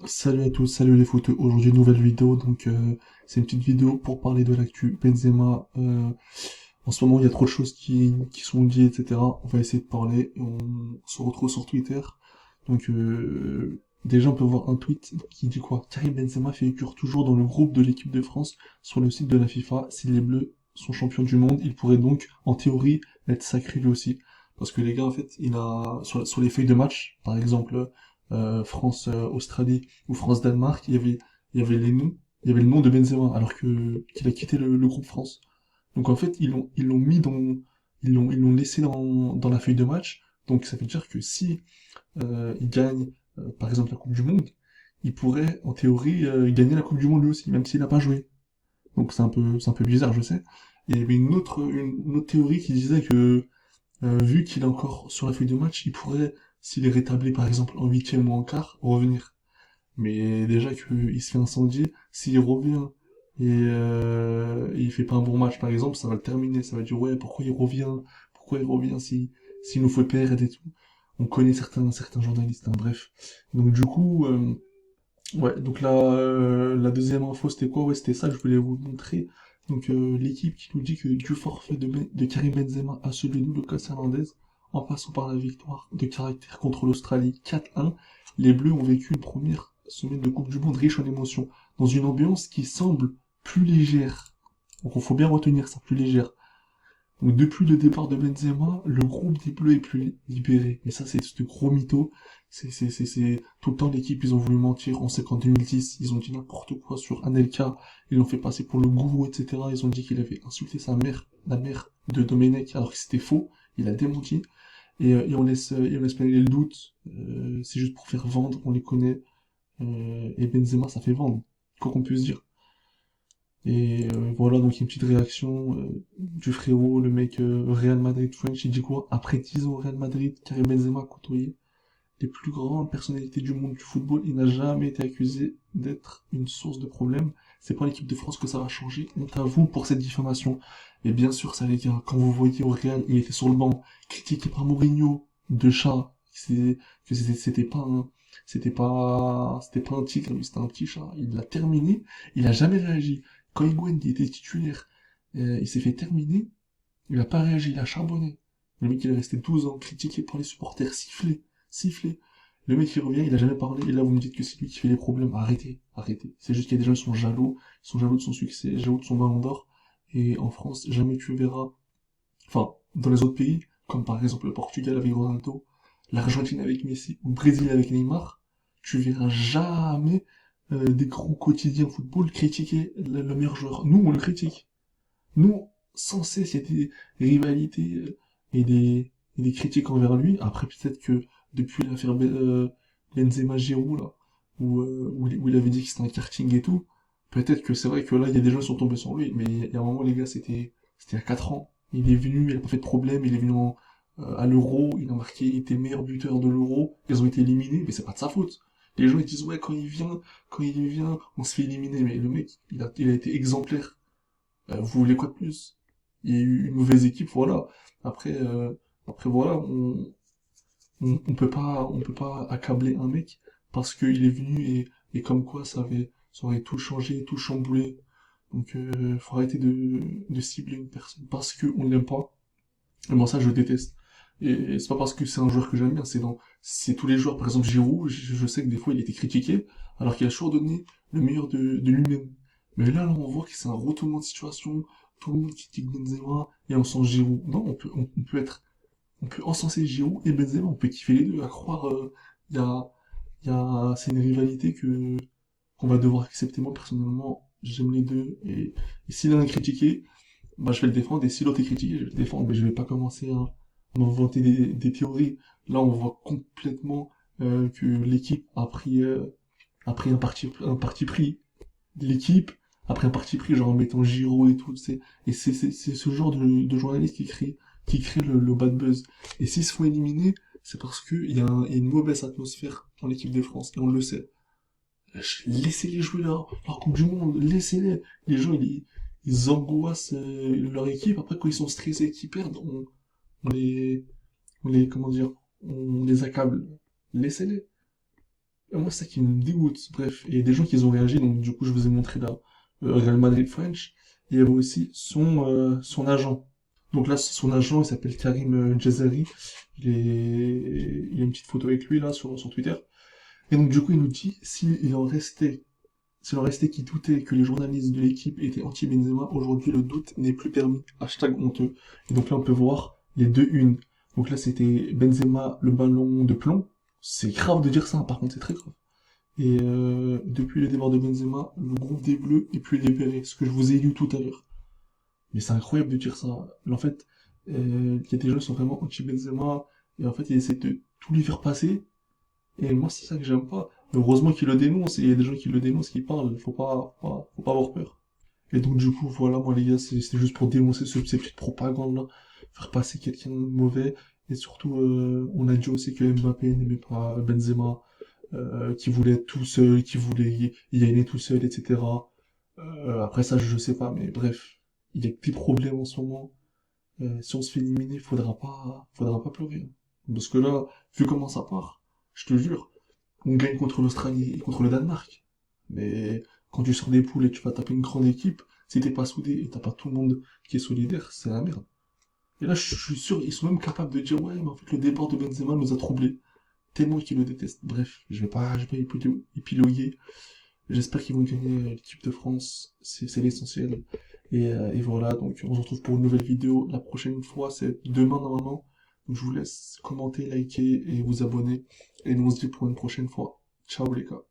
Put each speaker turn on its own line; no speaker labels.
Salut à tous, salut les footeux. Aujourd'hui, nouvelle vidéo. C'est une petite vidéo pour parler de l'actu Benzema. En ce moment, il y a trop de choses qui sont dites, etc. On va essayer de parler et on se retrouve sur Twitter. Déjà, on peut voir un tweet qui dit quoi? Karim Benzema figure toujours dans le groupe de l'équipe de France sur le site de la FIFA. Si les Bleus sont champions du monde, il pourrait donc, en théorie, être sacré lui aussi. Parce que les gars, en fait, sur les feuilles de match, par exemple, France-Australie ou France-Danemark, il y avait les noms, il y avait le nom de Benzema, alors qu'il a quitté le groupe France. Donc en fait, ils l'ont mis ils l'ont laissé dans la feuille de match. Donc ça veut dire que si il gagne, par exemple, la Coupe du Monde, il pourrait, en théorie, gagner la Coupe du Monde lui aussi, même s'il n'a pas joué. Donc c'est un peu bizarre, je sais. Et il y avait une autre théorie qui disait que, vu qu'il est encore sur la feuille de match, il pourrait, s'il est rétabli, par exemple, en huitième ou en quart, revenir. Mais déjà qu'il se fait incendier, s'il revient et il fait pas un bon match, par exemple, ça va le terminer. Ça va dire, ouais, pourquoi il revient s'il nous fait perdre et tout. On connaît certains journalistes, hein, bref. Donc du coup, ouais, donc la deuxième info, c'était quoi? Ouais, c'était ça que je voulais vous montrer. L'équipe qui nous dit que du forfait de Karim Benzema à celui de Lucas Hernandez, en passant par la victoire de caractère contre l'Australie 4-1, les Bleus ont vécu une première semaine de Coupe du Monde riche en émotions, dans une ambiance qui semble plus légère. Donc il faut bien retenir ça, plus légère. Donc depuis le départ de Benzema, le groupe des Bleus est plus libéré. Et ça, c'est ce gros mytho. C'est tout le temps l'équipe, ils ont voulu mentir. On sait qu'en 2010, ils ont dit n'importe quoi sur Anelka. Ils l'ont fait passer pour le gourou, etc. Ils ont dit qu'il avait insulté sa mère, la mère de Domenech, alors que c'était faux. Il a démenti. Et on laisse planer le doute. C'est juste pour faire vendre, on les connaît. Et Benzema, ça fait vendre. Quoi qu'on puisse dire. Voilà, donc une petite réaction du frérot, le mec Real Madrid French, il dit quoi? Après 10 ans au Real Madrid, Karim Benzema a côtoyé les plus grandes personnalités du monde du football, il n'a jamais été accusé d'être une source de problème. C'est pas l'équipe de France que ça va changer. Honte à vous pour cette diffamation. Et bien sûr, ça les gars, quand vous voyez au Real, il était sur le banc, critiqué par Mourinho, de chat, que c'était pas un tigre, lui, c'était un petit chat. Il l'a terminé, il a jamais réagi. Quand Higuaín il était titulaire, il s'est fait terminer, il a pas réagi, il a charbonné. Le mec, il est resté 12 ans, critiqué par les supporters, sifflé. Le mec, il revient, il a jamais parlé, et là, vous me dites que c'est lui qui fait les problèmes. Arrêtez, arrêtez. C'est juste qu'il y a des gens qui sont jaloux de son succès, jaloux de son ballon d'or. Et en France, jamais tu verras, enfin, dans les autres pays, comme par exemple le Portugal avec Ronaldo, l'Argentine avec Messi, ou le Brésil avec Neymar, tu verras jamais des gros quotidiens football critiquer le meilleur joueur. Nous, on le critique. Nous, sans cesse, il y a des rivalités et des critiques envers lui. Après, peut-être que depuis l'affaire Benzema-Giroud, là, où il avait dit que c'était un karting et tout, peut-être que c'est vrai que là, il y a des gens qui sont tombés sur lui. Mais il y a un moment, les gars, c'était il y a 4 ans. Il est venu, il a pas fait de problème, il est venu à l'Euro, il a marqué, il était meilleur buteur de l'Euro, ils ont été éliminés, mais c'est pas de sa faute. Les gens ils disent ouais quand il vient, on se fait éliminer, mais le mec, il a été exemplaire. Vous voulez quoi de plus? Il y a eu une mauvaise équipe, voilà. Après, euh, après voilà, on peut pas accabler un mec parce qu'il est venu et comme quoi ça aurait tout changé, tout chamboulé. Faut arrêter de cibler une personne parce qu'on ne l'aime pas. Et moi, ça, je déteste. Et c'est pas parce que c'est un joueur que j'aime bien, c'est tous les joueurs. Par exemple, Giroud, je sais que des fois, il était critiqué, alors qu'il a toujours donné le meilleur de lui-même. Mais là, on voit que c'est un retournement de situation, tout le monde critique Benzema, et on sent Giroud. Non, on peut encenser Giroud et Benzema, on peut kiffer les deux, à croire, il y a, c'est une rivalité qu'on va devoir accepter. Moi, personnellement, j'aime les deux, et s'il en a critiqué, bah, je vais le défendre, et si l'autre est critiqué, je vais le défendre, mais je vais pas commencer à m'inventer des théories. Là, on voit complètement que l'équipe a pris un parti pris. L'équipe a pris un parti pris, genre en mettant Giro et tout, et c'est ce genre de journaliste qui crée le bad buzz. Et s'ils se font éliminer, c'est parce il y a une mauvaise atmosphère dans l'équipe de France, et on le sait. Laissez-les jouer leur Coupe du Monde, laissez-les. Les gens, ils angoissent leur équipe. Après, quand ils sont stressés et qu'ils perdent, on les, comment dire, on les accable. Laissez-les. Et moi, c'est ça qui me dégoûte. Bref, et il y a des gens qui ont réagi, donc du coup, je vous ai montré là, Real Madrid French. Et il y avait aussi son agent. Donc là, son agent, il s'appelle Karim Jazari. Il a une petite photo avec lui là sur Twitter. Et donc du coup, il nous dit s'il en restait qui doutaient que les journalistes de l'équipe étaient anti-Benzema, aujourd'hui le doute n'est plus permis. Hashtag honteux. Et donc là, on peut voir les deux unes. Donc là, c'était Benzema, le ballon de plomb. C'est grave de dire ça, par contre, c'est très grave. Et depuis le départ de Benzema, le groupe des Bleus est plus libéré, ce que je vous ai lu tout à l'heure. Mais c'est incroyable de dire ça. Mais en fait, il y a des gens qui sont vraiment anti-Benzema, et en fait, ils essaient de tout lui faire passer, et moi, c'est ça que j'aime pas. Heureusement qu'ils le dénoncent, et il y a des gens qui le dénoncent, qui parlent, faut pas avoir peur. Et donc, du coup, voilà, moi, les gars, c'est juste pour dénoncer ces petites propagandes-là, faire passer quelqu'un de mauvais, et surtout, on a dit aussi que Mbappé n'aimait pas Benzema, qui voulait être tout seul, qui voulait y aller tout seul, etc. Après ça, je sais pas, mais bref, il y a que des problèmes en ce moment. Si on se fait éliminer, faudra pas pleurer. Parce que là, vu comment ça part, je te jure, on gagne contre l'Australie et contre le Danemark. Mais quand tu sors des poules et tu vas taper une grande équipe, si t'es pas soudé et t'as pas tout le monde qui est solidaire, c'est la merde. Et là, je suis sûr, ils sont même capables de dire, ouais, mais en fait, le départ de Benzema nous a troublés. Tellement qu'ils le détestent. Bref, je vais pas épiloguer. J'espère qu'ils vont gagner l'équipe de France, c'est l'essentiel. Et voilà, donc on se retrouve pour une nouvelle vidéo. La prochaine fois, c'est demain normalement. Donc je vous laisse commenter, liker et vous abonner. Et nous on se dit pour une prochaine fois. Ciao les gars.